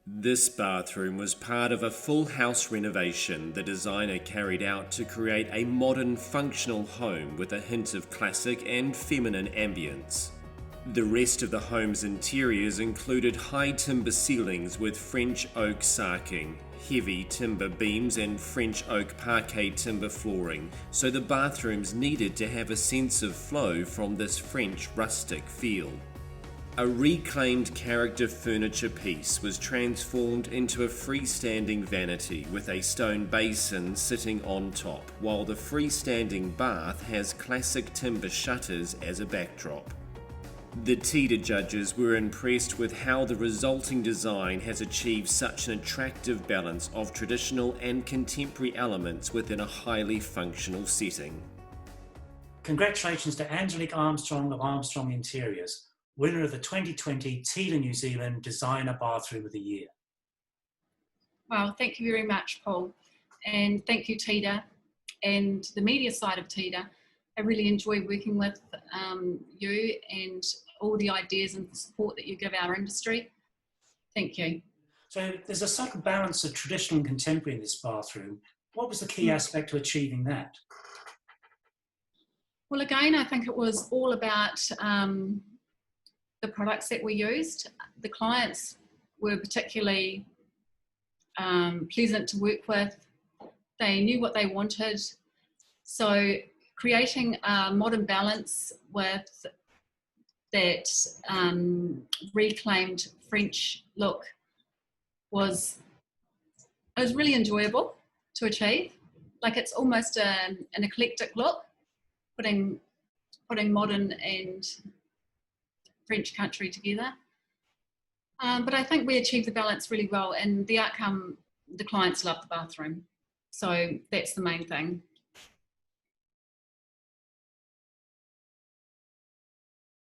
This bathroom was part of a full house renovation the designer carried out to create a modern, functional home with a hint of classic and feminine ambience. The rest of the home's interiors included high timber ceilings with French oak sarking, heavy timber beams and French oak parquet timber flooring, so the bathrooms needed to have a sense of flow from this French rustic feel. A reclaimed character furniture piece was transformed into a freestanding vanity with a stone basin sitting on top, while the freestanding bath has classic timber shutters as a backdrop. The TIDA judges were impressed with how the resulting design has achieved such an attractive balance of traditional and contemporary elements within a highly functional setting. Congratulations to Angelique Armstrong of Armstrong Interiors, winner of the 2020 TIDA New Zealand Designer Bathroom of the Year. Well, thank you very much, Paul. And thank you, TIDA, and the media side of TIDA. I really enjoy working with you and all the ideas and the support that you give our industry. Thank you. So there's a subtle balance of traditional and contemporary in this bathroom. What was the key aspect to achieving that? Well, again, I think it was all about the products that we used. The clients were particularly pleasant to work with. They knew what they wanted. So creating a modern balance with that reclaimed French look was really enjoyable to achieve. Like, it's almost an eclectic look, putting modern and French country together. But I think we achieved the balance really well, and the outcome, the clients loved the bathroom. So that's the main thing.